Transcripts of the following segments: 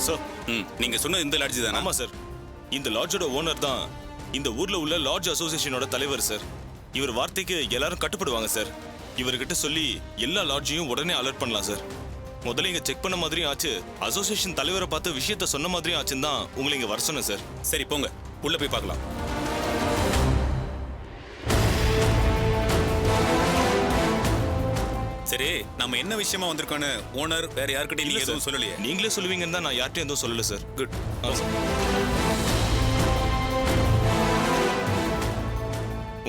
Sir நீங்க சொன்னது இந்த லாட்ஜ் தானே? ஆமா சார். இந்த லாட்ஜோட ஓனர் தான் இந்த ஊர்ல உள்ள லாட்ஜ் அசோசியேஷனோட தலைவர் சார். இவர் வார்த்தைக்கு எல்லாரும் கட்டுப்படுவாங்க சார். இவர்கிட்ட சொல்லி எல்லா லாட்ஜையும் உடனே அலர்ட் பண்ணலாம் சார். முதல்ல இங்க செக் பண்ண மாதிரியும் ஆச்சு, அசோசியேஷன் தலைவரை பார்த்து விஷயத்த சொன்ன மாதிரியும் ஆச்சுன்னு தான் உங்களை இங்க வர சொன்னேன் சார். சரி போங்க, உள்ள போய் பார்க்கலாம். சரி, நம்ம என்ன விஷயமா வந்திருக்கோன்னு ஓனர் வேற யார்கிட்டயும் நீங்க எதுவும் சொல்லலையே? நீங்களே சொல்லுவீங்கன்னு தான் நான் யார்கிட்டயும் எதுவும் சொல்லல சார். குட்.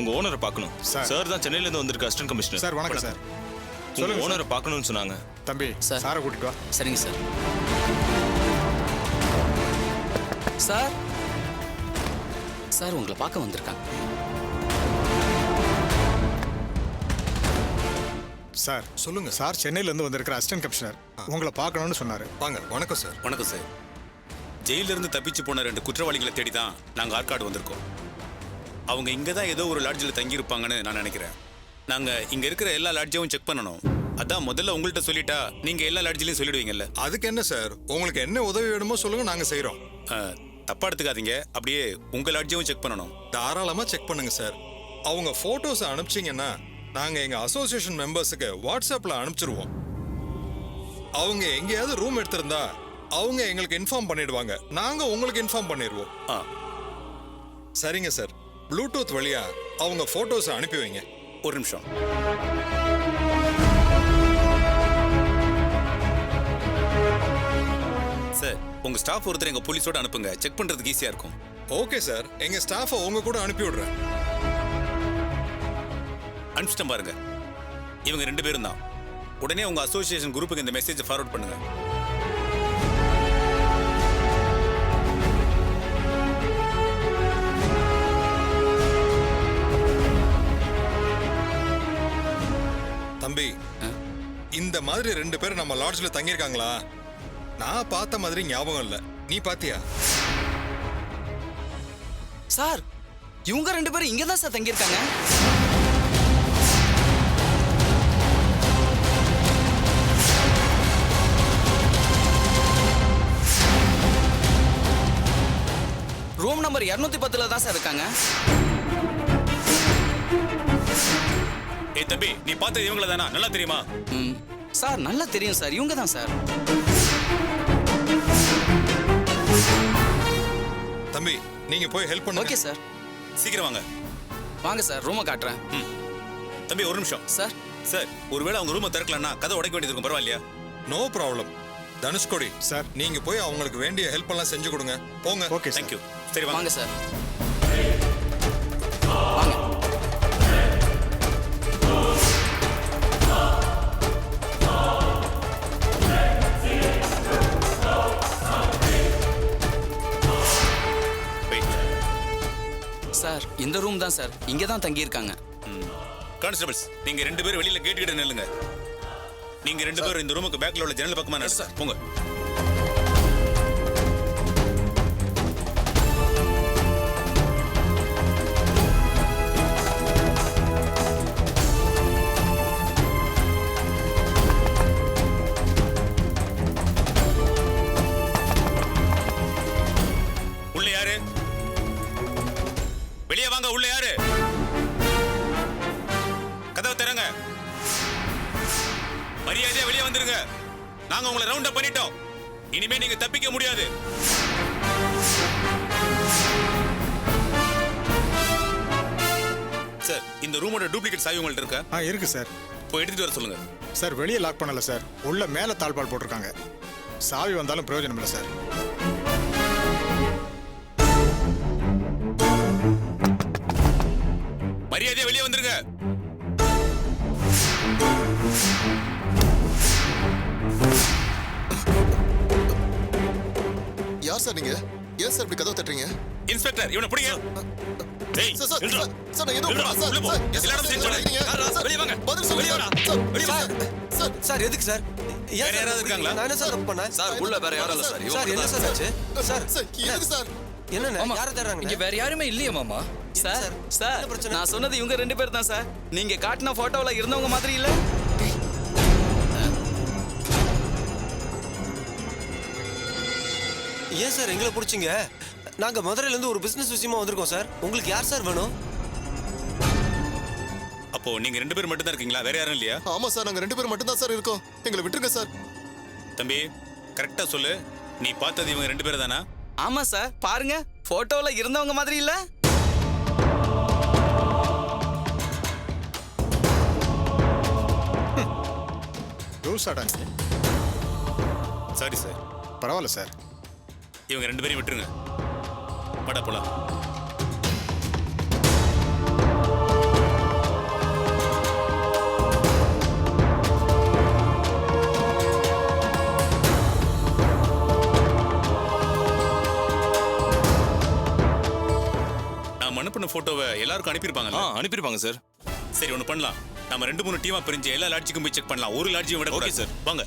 உங்க ஓனரை பார்க்கணும் சார். தான் சென்னையில இருந்து வந்திருக்க அசிஸ்டன்ட் கமிஷனர் சார். வணக்கம் சார். சொல்லுங்க. ஓனரை பார்க்கணும்னு சொன்னாங்க. தம்பி சாரை கூட்டிட்டு வா. சரிங்க சார். சார் சார் உங்களை பார்க்க வந்திருக்காங்க. சார் சொல்லுங்க சார். சென்னையில இருந்து வந்திருக்கிற அசிஸ்டன்ட் கமிஷனர் உங்களை பார்க்கணும்னு சொன்னாரு. வாங்க. வணக்கம் சார். வணக்கம் சார். ஜெயில இருந்து தப்பிச்சு போன 2 குற்றவாளிகளை தேடி தான் நாங்க ஆற்காடு வந்திருக்கோம். அவங்க இங்க தான் ஏதோ ஒரு லாட்ஜில் தங்கி இருப்பாங்கன்னு நான் நினைக்கிறேன். நாங்க இங்க இருக்கிற எல்லா லாட்ஜையும் செக் பண்ணணும். அதான் முதல்ல உங்கள்கிட்ட சொல்லிட்டா நீங்க எல்லா லாட்ஜிலையும் சொல்லிடுவீங்கல்ல. அதுக்கு என்ன சார், உங்களுக்கு என்ன உதவி வேணுமோ சொல்லுங்க, நாங்க செய்யறோம். தப்பா எடுத்துக்காதீங்க, அப்படியே உங்க லாட்ஜையும் செக் பண்ணணும். தாராளமா செக் பண்ணுங்க சார். அவங்க போட்டோஸ் அனுப்பிச்சிங்கன்னா நாங்க எங்க அசோசியேஷன் மெம்பர்ஸுக்கு வாட்ஸ்அப்ல அனுப்பிச்சிருவோம். அவங்க எங்கேயாவது ரூம் எடுத்திருந்தா அவங்க எங்களுக்கு இன்ஃபார்ம் பண்ணிடுவாங்க, நாங்க உங்களுக்கு இன்ஃபார்ம் பண்ணிடுவோம். சரிங்க சார். ப்ளூடூத் வழியா அவங்க போட்டோஸ் அனுப்பி வைங்க. ஒரு நிமிஷம். சார், உங்க ஸ்டாஃப் ஒருத்தர் எங்க போலீஸோட அனுப்புங்க, செக் பண்றதுக்கு ஈஸியா இருக்கும். Okay sir. எங்க ஸ்டாஃபை உங்க கூட அனுப்பி விடுறேன். அனுப்பிச்சிட்டேன் பாருங்க. இவங்க 2 பேரும் தான். உடனே உங்க அசோசியேஷன் குரூப்புக்கு இந்த மெசேஜை ஃபார்வர்ட் பண்ணுங்க. தம்பி, இந்த மாதிரி 2 பேர் நம்ம லாட்ஜ்ல தங்கியிருக்காங்களா? நான் பார்த்த மாதிரி ஞாபகம் இல்ல. நீ பாத்தியா? சார் இவங்க 2 பேரும் இங்க தான் சார் தங்கியிருக்காங்க. ரூம் நம்பர் 210ல தான் சார் இருக்காங்க. ஏய் தம்பி, நீ பார்த்தது இவங்கள தானா? நல்லா தெரியுமா? சார் நல்லா தெரியும் சார், இவங்க தான் சார். தம்பி, நீங்க போய் ஹெல்ப் பண்ணுங்க. Okay sir. சீக்கிரம் வாங்க. வாங்க சார், ரூமை காட்டுறேன். தம்பி ஒரு நிமிஷம். சார் சார், ஒருவேளை அவங்க ரூமை திறக்கலன்னா கதை உடைக்க வேண்டியது இருக்கும், பரவாயில்லையா? No problem. தனுஷ்கோடி சார், நீங்க போய் அவங்களுக்கு வேண்டிய ஹெல்ப் எல்லாம் செஞ்சு கொடுங்க. போங்க. Okay, thank you. சரி வாங்க சார். வாங்க. சார் இந்த ரூம் தான் சார், இங்க தான் தங்கி இருக்காங்க. கான்ஸ்டபிள்ஸ், நீங்க 2 பேரும் வெளியில கேட் கிட்ட நில்லுங்க. நீங்க 2 பேரும் இந்த ரூமுக்கு பேக்ல உள்ள ஜன்னல் பக்கமா நில்லுங்க. போங்க. உள்ள யாரு? வெளியே வாங்க. உள்ள யாரு? கதவை திறங்க. மரியாதையா வெளியே வந்துருங்க. நாங்க உங்களை ரவுண்ட் அப் பண்ணிட்டோம். இனிமே நீங்க தப்பிக்க முடியாது. சார், இந்த ரூமோட டூப்ளிகேட் சாவி உங்கள்ட்ட இருக்கா? இருக்கு சார். போய் எடுத்துட்டு வர சொல்லுங்க. சார் வெளியே லாக் பண்ணல சார், உள்ள மேல தாழ்பால் போட்டிருக்காங்க. சாவி வந்தாலும் பிரயோஜனம் இல்லை சார். மரியாதையா வெளியே வந்துருங்க. யார் சார் நீங்க? ஏன் சார் இப்படி கதவை தட்டுறீங்க? இன்ஸ்பெக்டர், இவனை பிடிங்க. டேய், சார் சார் நில்லுடா. சார் நான் ஏதோ நில்லுடா, சார் உள்ள போ. சார் எல்லாரும் செக் பண்ணுங்க. வெளியே வாங்க. பதில் சொல்லுங்க சார். வெளியே வாங்க. சார் சார் எதுக்கு சார்? வேற யாராவது இருக்காங்களா? நான் என்ன சார் தப்பு பண்ணேன்? சார் உள்ள வேற யாரும் இல்ல சார். சார் என்ன சார் ஆச்சு? சார் சார் எதுக்கு சார்? என்னண்ணே யாரை தேடுறாங்க? இங்க வேற யாருமே இல்லையே மாமா. சார் சார் நான் சொன்னது இவங்க 2 பேர் தான் சார். நீங்க காட்டின போட்டோல இருந்தவங்க மாதிரி இல்ல. ஏன் சார் எங்களை பிடிச்சிங்க? நாங்க மதுரையிலேருந்து ஒரு பிசினஸ் விஷயமா வந்திருக்கோம் சார். உங்களுக்கு யார் சார் வேணும்? அப்போ நீங்க 2 பேர் மட்டும் தான் இருக்கீங்களா? வேற யாரும் இல்லையா? ஆமா சார், நாங்க 2 பேரும் மட்டும்தான் சார் இருக்கோம். எங்களை விட்டுருங்க சார். தம்பி கரெக்டா சொல்லு, நீ பார்த்தது இவங்க 2 பேர் தானா? ஆமா சார், பாருங்க போட்டோல இருந்தவங்க மாதிரி இல்ல. லூசாடா நீ. சாரி சார், பரவாயில்ல சார். இவங்க 2 பேரையும் விட்டுருங்க. வாடா போலாம். நான் அனுப்பின போட்டோவை எல்லாருக்கும் அனுப்பியிருப்பாங்கல்ல? அனுப்பியிருப்பாங்க சார். சரி, ஒன்று பண்ணலாம். நம்ம 2-3 டீமா பிரிஞ்சு எல்லா லாட்ஜுக்கும் போய் செக் பண்ணலாம். ஒரு லாட்ஜையும் விட ஓகே ஓகே சார். சார், வாங்க.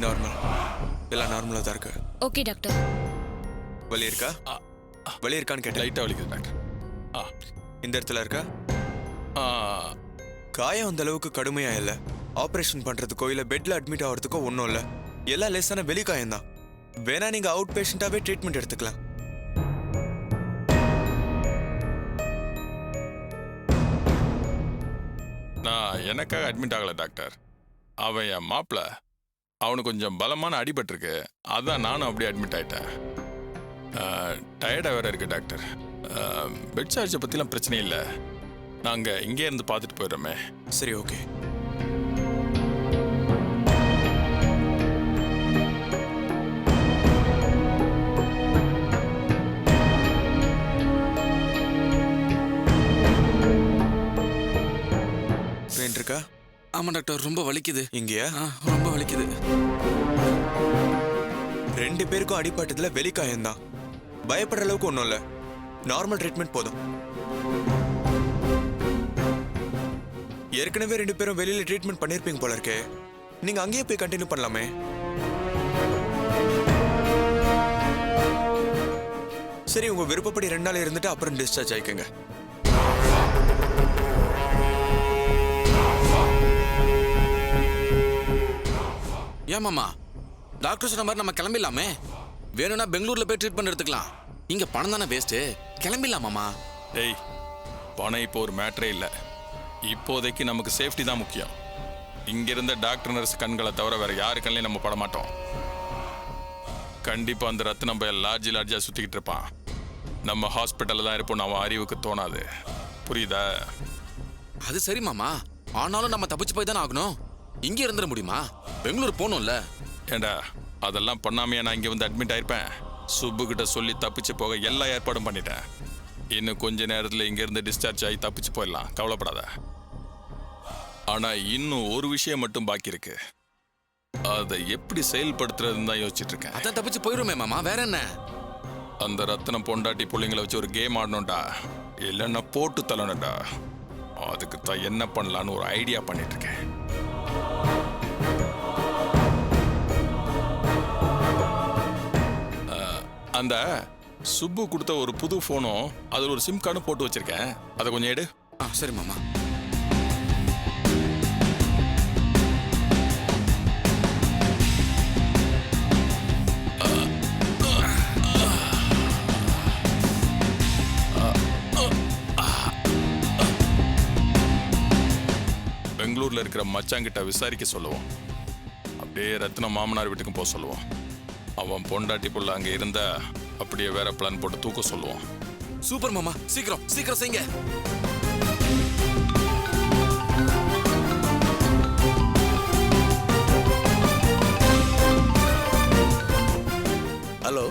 நார்மல், எல்லாம் நார்மலாக தான் இருக்கு. Okay doctor. வலி இருக்கா? வலி இருக்கான்னு கேட்டேன். லைட்டாக வலிக்குது டாக்டர். இந்த இடத்துல இருக்கா? காயம் அந்த அளவுக்கு கடுமையா இல்லை. ஆப்ரேஷன் பண்றதுக்கோ இல்லை பெட்ல அட்மிட் ஆகிறதுக்கோ ஒன்றும் இல்லை. எல்லாம் லேசான வெளி காயம்தான். வேணா நீங்க அவுட் பேஷண்டாவே ட்ரீட்மெண்ட் எடுத்துக்கலாம். நான் எனக்காக அட்மிட் ஆகலை டாக்டர். அவன் என் மாப்பிள்ள. அவனுக்கு கொஞ்சம் பலமான அடிபட்டிருக்கு. அதான் நானும் அப்படியே அட்மிட் ஆயிட்டேன். டயர்டாக வேற இருக்கு டாக்டர். பெட் சார்ஜை பற்றிலாம் பிரச்சனை இல்லை. நாங்கள் இங்கே இருந்து பார்த்துட்டு போயிடுறோமே. சரி, ஓகே. பெயின் இருக்கா? ஆமா டாக்டர், ரொம்ப வலிக்குது. இங்கேயா? ரொம்ப வலிக்குது. 2 பேருக்கும் அடிபட்டதுல வெளிக்காயம்தான். பயப்படுற அளவுக்கு ஒன்றும் இல்லை. நார்மல் ட்ரீட்மெண்ட் போதும். ஏற்கனவே 2 பேரும் வெளியில ட்ரீட்மெண்ட் பண்ணிருப்பீங்க போல இருக்கே. நீங்க அங்கேயே போய் கண்டினியூ பண்ணலாமே. சரி, உங்க விருப்பப்படி 2 நாள் இருந்துட்டு அப்புறம் டிஸ்சார்ஜ் ஆயிக்கங்க. ஏமாமா, டாக்டர் சொன்ன மாதிரி நம்ம கிளம்பிடலாமே. வேணும்னா பெங்களூர்ல போய் ட்ரீட்மெண்ட் எடுத்துக்கலாம். இங்க பணம் தானே வேஸ்ட். கிளம்பிடலாமாமா. டேய், பணம் இப்போ ஒரு மேட்டரே இல்லை. இப்போதைக்கு நமக்கு சேஃப்டி தான் முக்கியம். இங்கிருந்த டாக்டர் நர்ஸ் கண்களை தவிர வேற யாரு கண்ணையும் நம்ம பட மாட்டோம். கண்டிப்பா அந்த ரத்னம் பையன் லாட்ஜா சுத்திக்கிட்டு இருப்பான். நம்ம ஹாஸ்பிட்டல்ல தான் இருப்போம். அவன் அறிவுக்கு தோணாது. புரியுதா? அது சரி மாமா, ஆனாலும் நம்ம தப்பிச்சு போய் தானே ஆகணும். இங்க இருந்துட முடியுமா? பெங்களூர் போகணும்ல. ஏண்டா, அதெல்லாம் பண்ணாமையா நான் இங்க வந்து அட்மிட் ஆயிருப்பேன். சுப்பு கிட்ட சொல்லி தப்பிச்சு போக எல்லா ஏற்பாடும் பண்ணிட்டேன். இன்னும் கொஞ்ச நேரத்தில் இங்கிருந்து டிஸ்சார்ஜ் ஆகி தப்பிச்சு போயிடலாம். கவலைப்படாத. ஆனா இன்னும் ஒரு விஷயம் மட்டும் பாக்கி இருக்கு. அதை எப்படி செயல்படுத்துறதுன்னு தான் யோசிச்சுட்டு இருக்கேன். அதான் தப்பிச்சு போயிருமே மாமா, வேற என்ன? அந்த ரத்தனம் பொண்டாட்டி பிள்ளைங்களை வச்சு ஒரு கேம் ஆடணும்டா, இல்லைன்னா போட்டு தள்ளணும்டா. அதுக்கு தான் என்ன பண்ணலான்னு ஒரு ஐடியா பண்ணிட்டு இருக்கேன். அந்த சுப்பு கொடுத்த ஒரு புது போனும் அதில் ஒரு சிம் கார்டும் போட்டு வச்சிருக்கேன். அதை கொஞ்சம் எடு. சரி மாமா. பெங்களூர்ல இருக்கிற மச்சாங்கிட்ட விசாரிக்க சொல்லுவோம். அப்படியே ரத்னம் மாமனார் வீட்டுக்கும் போக சொல்லுவோம். அவன் பொண்டாட்டி புள்ள அங்க இருந்தா அப்படியே வேற பிளான் போட்டு தூக்க சொல்லுவோம். சூப்பர் மாமா, சீக்கிரம் சீக்கிரம் செய்யுங்க. ஹலோ,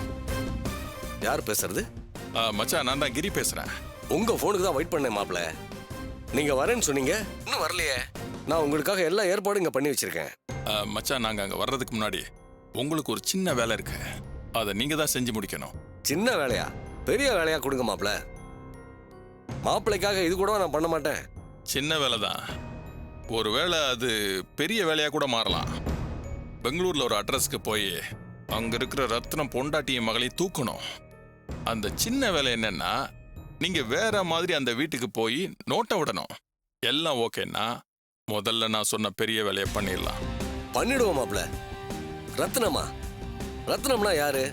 யார் பேசுறது? மச்சான், நான் தான் கிரி பேசுறேன். உங்க போனுக்கு தான் வெயிட் பண்ணேன் மாப்ள. நீங்க வரேன்னு சொன்னீங்க, இன்னும் வரலையே. நான் உங்களுக்காக எல்லா ஏற்பாடும் இங்க பண்ணி வச்சிருக்கேன். மச்சான், நாங்கள் அங்கே வர்றதுக்கு முன்னாடி உங்களுக்கு ஒரு சின்ன வேலை இருக்கு. அதை நீங்கள் தான் செஞ்சு முடிக்கணும். சின்ன வேலையா? பெரிய வேலையா கொடுங்க மாப்பிள. மாப்பிள்ளைக்காக இது கூட நான் பண்ண மாட்டேன். சின்ன வேலை தான். ஒருவேளை அது பெரிய வேலையாக கூட மாறலாம். பெங்களூரில் ஒரு அட்ரஸ்க்கு போய் அங்கே இருக்கிற ரத்னம் பொண்டாட்டியும் மகளையும் தூக்கணும். அந்த சின்ன வேலை என்னன்னா, நீங்கள் வேற மாதிரி அந்த வீட்டுக்கு போய் நோட்டை விடணும். எல்லாம் ஓகேன்னா முதல்ல நான் சொன்ன பெரிய வேலையை பண்ணிடலாம். பண்ணிடுவோம் மாப்பிள. ரத்னமா? ரத்னம்னா யாரு?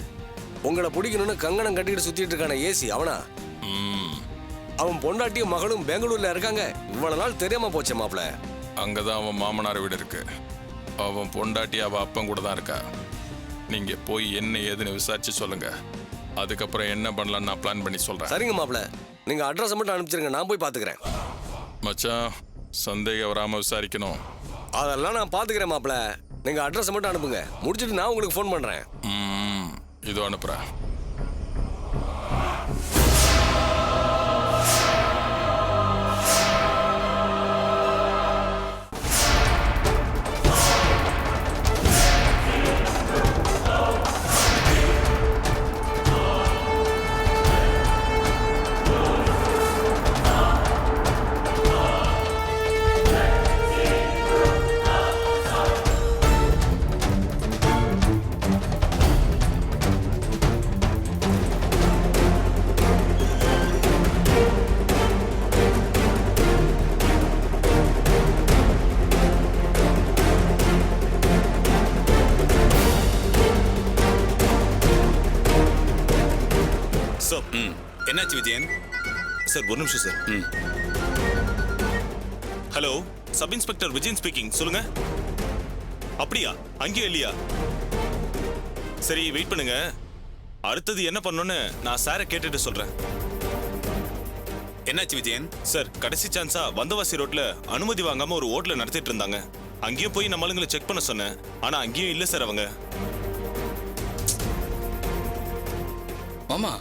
உங்களை பிடிக்கணும்னு கங்கணம் கட்டிட்டு சுத்திட்டு இருக்கான ஏசி அவனா? அவன் பொண்டாட்டியும் மகளும் பெங்களூர்ல இருக்காங்க. இவ்வளவு நாள் தெரியாம போச்சே மாப்பிள. அங்கதான் அவன் மாமனார் வீடு இருக்கு. அவன் பொண்டாட்டி அவன் அப்பன் கூட தான் இருக்கா. நீங்க போய் என்ன ஏதுன்னு விசாரிச்சு சொல்லுங்க. அதுக்கப்புறம் என்ன பண்ணலாம்னு நான் பிளான் பண்ணி சொல்றேன். சரிங்க மாப்பிள, நீங்க அட்ரஸ் மட்டும் அனுப்பிச்சிருங்க, நான் போய் பாத்துக்கிறேன். மச்சான், சந்தேகம் வராம விசாரிக்கணும். அதெல்லாம் நான் பாத்துக்கிறேன் மாப்பிள. நீங்க அட்ரஸ் மட்டும் அனுப்புங்க, முடிச்சிட்டு நான் உங்களுக்கு ஃபோன் பண்றேன். இதோ அனுப்புறேன். என்னாச்சு விஜயன்? சார் ஒரு நிமிஷம் sir. Hello, sub inspector Vijayan speaking. சொல்லுங்க. அப்படியா? அங்கேயும் இல்லையா? சரி, வெயிட் பண்ணுங்க. அடுத்தது என்ன பண்ணணும்னு நான் சாரை கேட்டுட்டு சொல்றேன். என்னாச்சு விஜயன்? சார், கடைசி சான்ஸா வந்தவாசி ரோட்ல அனுமதி வாங்காம ஒரு ஹோட்டல நடத்திட்டு இருந்தாங்க. அங்கேயும் போய் நம்ம ஆளுங்களை செக் பண்ண சொன்னேன். ஆனா அங்கேயும் இல்ல சார் அவங்க. மாமா,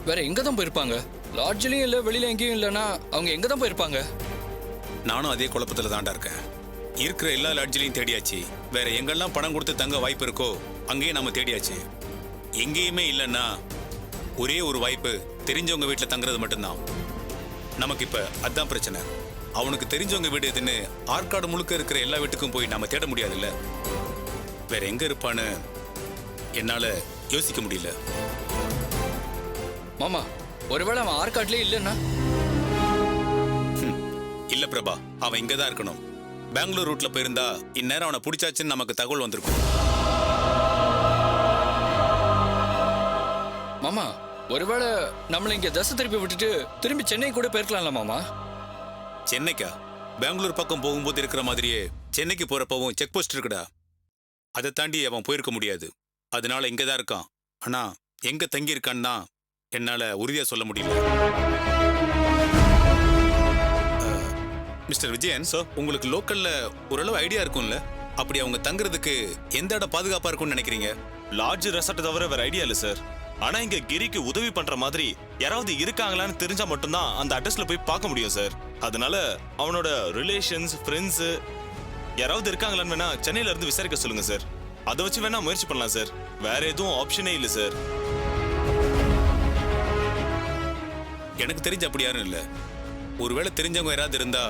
வேற எங்க தான் போயிருப்பாங்க? லாட்ஜ்லயும் இல்ல, வெளியில எங்கேயும் இல்லைன்னா அவங்க எங்க தான் போயிருப்பாங்க? நானும் அதே குழப்பத்துல தான்டா இருக்கேன். இருக்கிற எல்லா லாட்ஜ்லையும் தேடியாச்சு. வேற எங்கெல்லாம் பணம் கொடுத்து தங்க வாய்ப்பு இருக்கோ அங்கேயே நம்ம தேடியாச்சு. எங்கேயுமே இல்லைன்னா ஒரே ஒரு வாய்ப்பு தெரிஞ்சவங்க வீட்டில் தங்குறது மட்டும்தான். நமக்கு இப்ப அதான் பிரச்சனை. அவனுக்கு தெரிஞ்சவங்க வீடு எதுன்னு ஆற்காடு முழுக்க இருக்கிற எல்லா வீட்டுக்கும் போய் நாம தேட முடியாதுல்ல. வேற எங்க இருப்பான்னு என்னால யோசிக்க முடியல. மாமா, ஒருவேளை அவன் ஆற்காட்லயே இல்லைன்னா? இல்ல பிரபா, அவன் இங்கதான் இருக்கணும். பெங்களூர் ரூட்ல போயிருந்தா இந்நேரம் அவனை பிடிச்சாச்சுன்னு நமக்கு தகவல் வந்திருக்கும். மாமா, ஒருவேளை நம்மளை இங்க தசை திருப்பி விட்டுட்டு திரும்பி சென்னை கூட போயிருக்கலாம்ல மாமா? சென்னைக்கா? பெங்களூர் பக்கம் போகும்போது இருக்கிற மாதிரியே சென்னைக்கு போறப்பவும் செக் போஸ்ட் இருக்குடா. அதை தாண்டி அவன் போயிருக்க முடியாது. அதனால இங்கதான் இருக்கான். ஆனா எங்க தங்கி இருக்கான்னு தான் என்னால உறுதியா சொல்ல முடியல. மிஸ்டர் விஜயன் சார், உங்களுக்கு லோக்கல்ல ஓரளவு ஐடியா இருக்கும்ல? அப்படி அவங்க தங்குறதுக்கு எந்த இடம் பாதுகாப்பா இருக்கும்னு நினைக்கிறீங்க? லாட்ஜ் ரெசார்ட் தவிர வேற ஐடியா இல்ல சார். ஆனா இங்க கிரிக்கு உதவி பண்ற மாதிரி யாராவது இருக்காங்களான்னு தெரிஞ்சா மட்டும்தான் அந்த அட்ரஸ்ல போய் பார்க்க முடியும் சார். அதனால அவனோட ரிலேஷன்ஸ், ஃப்ரெண்ட்ஸ் யாராவது இருக்காங்களான்னு வேணா சென்னையில இருந்து விசாரிக்க சொல்லுங்க சார். அதை வச்சு வேணா முயற்சி பண்ணலாம் சார். வேற எதுவும் ஆப்ஷனே இல்லை சார். எனக்கு தெரிஞ்ச அப்படி யாரும் இல்ல. ஒருவேளை தெரிஞ்சவங்க யாராவது இருந்தா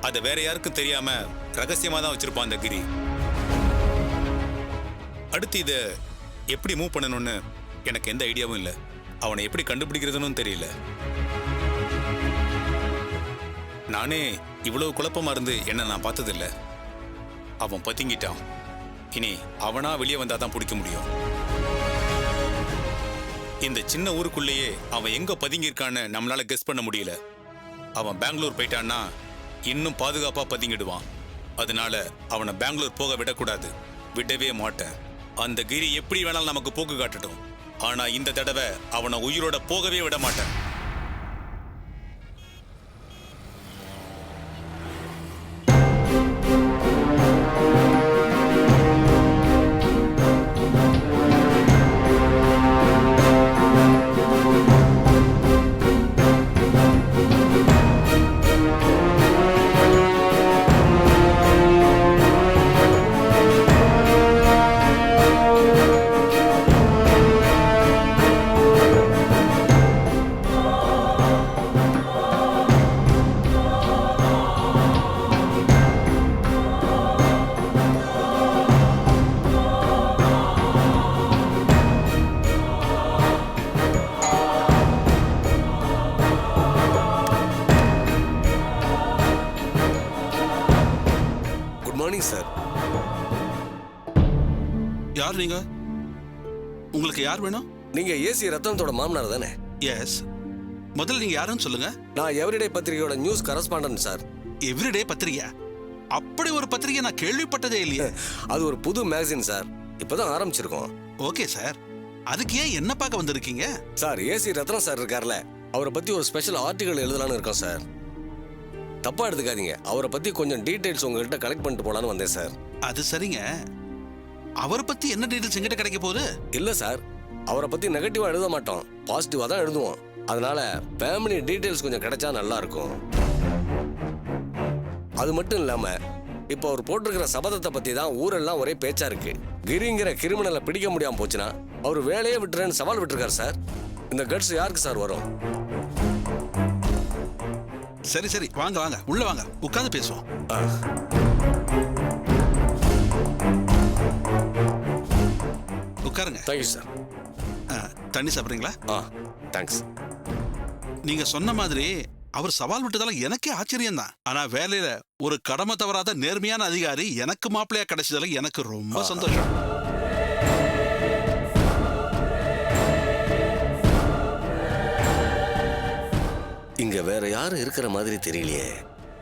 அதை வேற யாருக்கும் தெரியாம ரகசியமா தான் வச்சிருப்பான் அந்த கிரி. அடுத்து இதை எப்படி மூவ் பண்ணணும்னு எனக்கு எந்த ஐடியாவும் இல்லை. அவனை எப்படி கண்டுபிடிக்கிறதுன்னு தெரியல. நானே இவ்வளவு குழப்பமா இருந்து என்ன நான் பார்த்ததில்லை. அவன் பதுங்கிட்டான். இனி அவனா வெளியே வந்தாதான் பிடிக்க முடியும். இந்த சின்ன ஊருக்குள்ளேயே அவன் எங்க பதுங்கி இருக்கான்னு நம்மளால கெஸ் பண்ண முடியல. அவன் பெங்களூர் போயிட்டான்னா இன்னும் பாதுகாப்பா பதுங்கிடுவான். அதனால அவனை பெங்களூர் போக விடக்கூடாது. விடவே மாட்டேன். அந்த கிரி எப்படி வேணாலும் நமக்கு போக்கு காட்டட்டும். ஆனா இந்த தடவை அவனை உயிரோட போகவே விட மாட்டேன். Thanks sir. யார் நீங்க? உங்களுக்கு யார் வேணும்? நீங்க ஏசி ரத்தனத்தோட மாமனார் தானே? எஸ். முதல்ல நீங்க யாருன்னு சொல்லுங்க. நான் எவ்ரிடே பத்திரிகையோட நியூஸ் கரஸ்பாண்டன்ட் சார். எவ்ரிடே பத்திரிகை? அப்படி ஒரு பத்திரிகை நான் கேள்விப்பட்டதே இல்லையே. அது ஒரு புது மேகசின் சார், இப்பதான் ஆரம்பிச்சிருக்கோம். ஓகே சார், அதுக்கு ஏன் என்ன பார்க்க வந்திருக்கீங்க? சார், ஏசி ரத்னம் சார் இருக்கார்ல, அவரை பத்தி ஒரு ஸ்பெஷல் ஆர்டிகல் எழுதலான்னு இருக்கோம் சார். தப்பா எடுத்துக்காதீங்க, அவரை பத்தி கொஞ்சம் டீடைல்ஸ் உங்ககிட்ட கலெக்ட் பண்ணிட்டு போலான்னு வந்தேன் சார். அது சரிங்க, அவரை பத்தி என்ன டீடைல்ஸ் எங்கிட்ட கிடைக்க போகுது? இல்ல சார், அவரை பத்தி நெகட்டிவா எழுத மாட்டோம், பாசிட்டிவா தான் எழுதுவோம். அதனால ஃபேமிலி டீடைல்ஸ் கொஞ்சம் கிடைச்சா நல்லா இருக்கும். அது மட்டும் இல்லாம இப்போ அவர் போட்டிருக்கிற சபதத்தை பத்தி தான் ஊரெல்லாம் ஒரே பேச்சா இருக்கு. கிரிங்கிற கிரிமினலை பிடிக்க முடியாம போச்சுன்னா அவர் வேலையே விட்டுறேன்னு சவால் விட்டுருக்காரு சார். இந்த கட்ஸ் யாருக்கு சார் வரும்? சரி சரி, வாங்க வாங்க, உள்ள வாங்க, உட்கார்ந்து பேசுவோம். உட்காருங்க. Thank you sir. தண்ணி சாப்பிட்றீங்களா? தேங்க்ஸ். நீங்க சொன்ன மாதிரி அவர் சவால் விட்டதால எனக்கே ஆச்சரியம் தான். ஆனா வேலையில ஒரு கடமை தவறாத நேர்மையான அதிகாரி எனக்கு மாப்பிள்ளையா கிடைச்சதால எனக்கு ரொம்ப சந்தோஷம். இங்க வேற யாரும் இருக்கிற மாதிரி தெரியலையே.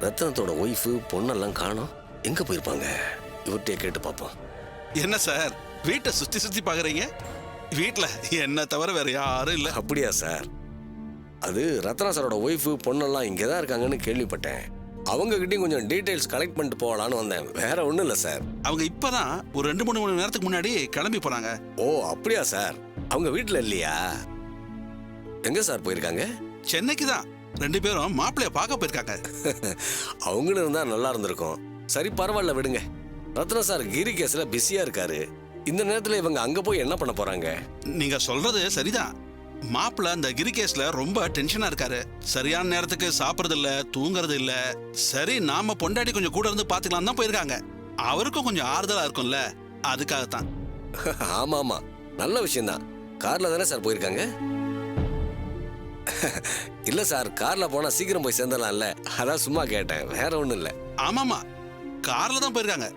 ரத்னத்தோட ஒய்ஃபு பொண்ணெல்லாம் காணோம். எங்க போயிருப்பாங்க? இவர்கிட்டயே கேட்டு பார்ப்போம். என்ன சார், வீட்டை சுத்தி சுத்தி பாக்குறீங்க? வீட்டுல என்ன தவிர வேற யாரும் இல்ல. அப்படியா சார்? அது ரத்னா சாரோட ஒய்ஃபு பொண்ணெல்லாம் இங்கே தான் இருக்காங்கன்னு கேள்விப்பட்டேன். அவங்க கிட்டையும் கொஞ்சம் டீடைல்ஸ் கலெக்ட் பண்ணிட்டு போகலான்னு வந்தேன், வேற ஒன்றும் இல்லை சார். அவங்க இப்பதான் ஒரு 2-3 மணி நேரத்துக்கு முன்னாடி கிளம்பி போனாங்க. ஓ அப்படியா சார்? அவங்க வீட்டில் இல்லையா? எங்க சார் போயிருக்காங்க? சென்னைக்கு தான். 2 பேரும் மாப்பிள்ளைய பார்க்க போயிருக்காங்க. அவங்களும் இருந்தா நல்லா இருந்திருக்கும். சரி பரவாயில்ல, விடுங்க. ரத்னா சார் கிரி கேஸ்ல பிஸியா இருக்காரு. இந்த நேரத்தில் இவங்க அங்க போய் என்ன பண்ண போறாங்க? நீங்க சொல்றது சரிதான். மாப்பிள்ள அந்த கிரி கேஸ்ல ரொம்ப டென்ஷனா இருக்காரு. சரியான நேரத்துக்கு சாப்பிடுறது இல்ல, தூங்குறது இல்ல. சரி, நாம பொண்டாட்டி கொஞ்சம் கூட இருந்து பாத்துக்கலாம் தான் போயிருக்காங்க. அவருக்கும் கொஞ்சம் ஆறுதலா இருக்கும்ல, அதுக்காகத்தான். ஆமா ஆமா, நல்ல விஷயம் தான். கார்ல தானே சார் போயிருக்காங்க? இல்ல சார், கார்ல போனா சீக்கிரம் போய் சேர்ந்துடலாம்ல, அதான் சும்மா கேட்டேன், வேற ஒண்ணும் இல்ல. ஆமாமா, கார்ல தான் போயிருக்காங்க.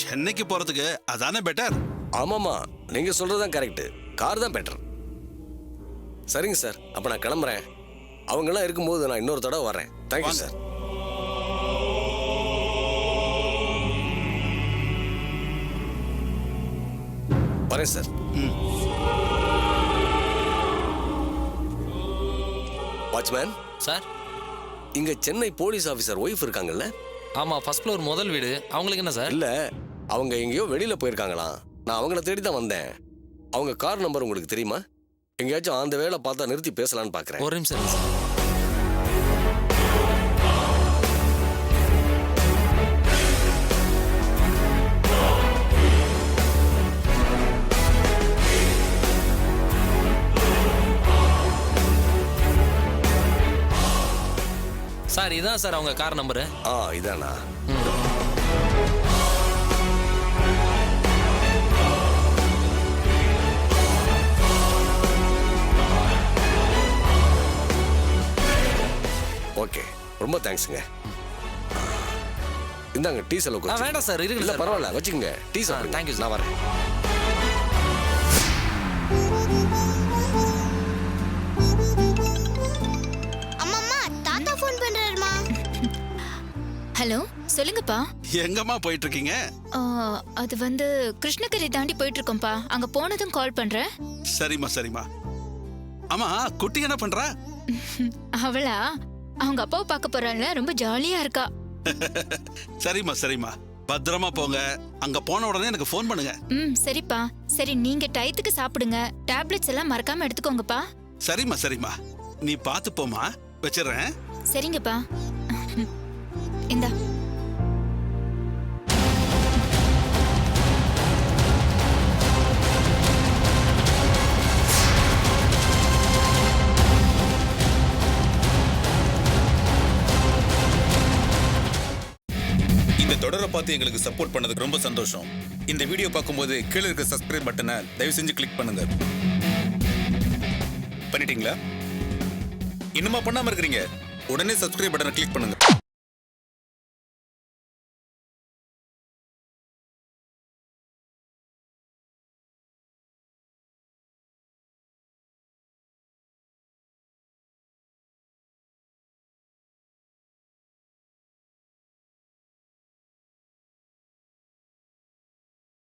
சென்னைக்கு போறதுக்கு அதானே பெட்டர். ஆமாமா, நீங்க சொல்றதுதான் கரெக்ட். கார் தான் பெட்டர். சரிங்க சார், அப்ப நான் கிளம்புறேன். அவங்க எல்லாம் இருக்கும்போது நான் இன்னொரு தடவை வரேன். Thank you sir. வரேன் சார். வாட்ச்மேன் சார், இங்க சென்னை போலீஸ் ஆபீசர் ஒய்ஃப் இருக்காங்கல்ல? ஆமா, ஃபர்ஸ்ட் ஃப்ளோர் முதல் வீடு. அவங்களுக்கு என்ன சார்? இல்ல, அவங்க எங்கேயோ வெளியில போயிருக்காங்களாம். நான் அவங்கள தேடி தான் வந்தேன். அவங்க கார் நம்பர் உங்களுக்கு தெரியுமா? எங்கேயாச்சும் அந்த வேலை பார்த்தா நிறுத்தி பேசலான்னு பாக்குறேன். ஒரு நிமிஷம் சார். சார், இதான் சார் அவங்க கார் நம்பரு. இதானா? ஓகே, ரொம்ப தேங்க்ஸுங்க. இந்தாங்க டீ செலவு. வேண்டாம் சார், இருக்கு. இல்ல பரவாயில்ல, வச்சுக்கோங்க. டீ சாப்பிடுங்க. Thank you sir. நான் வரேன். ஹலோ, சொல்லுங்கப்பா. எங்கம்மா போயிட்டு இருக்கீங்க? அது வந்து கிருஷ்ணகிரி தாண்டி போயிட்டு இருக்கோம்ப்பா. அங்க போனதும் கால் பண்றேன். சரிம்மா சரிம்மா. ஆமா, குட்டி என்ன பண்றா? அவளா அவங்க அப்பாவை பார்க்க போறாள்ல, ரொம்ப ஜாலியா இருக்கா. சரிம்மா சரிம்மா, பத்திரமா போங்க. அங்க போன உடனே எனக்கு ஃபோன் பண்ணுங்க. சரிப்பா. சரி, நீங்க டயத்துக்கு சாப்பிடுங்க. டேப்லெட்ஸ் எல்லாம் மறக்காம எடுத்துக்கோங்கப்பா. சரிம்மா சரிம்மா, நீ பார்த்து போமா. வச்சிடுறேன். சரிங்கப்பா. இந்தா. இந்த தொடரை பார்த்து எங்களுக்கு சப்போர்ட் பண்ணதுக்கு ரொம்ப சந்தோஷம். இந்த வீடியோ பார்க்கும்போது கீழே இருக்க சப்ஸ்கிரைப் பட்டனை தயவு செஞ்சு கிளிக் பண்ணுங்க. பண்ணிட்டீங்களா? இன்னுமா பண்ணாம இருக்கிறீங்க? உடனே சப்ஸ்கிரைப் பட்டனை கிளிக் பண்ணுங்க.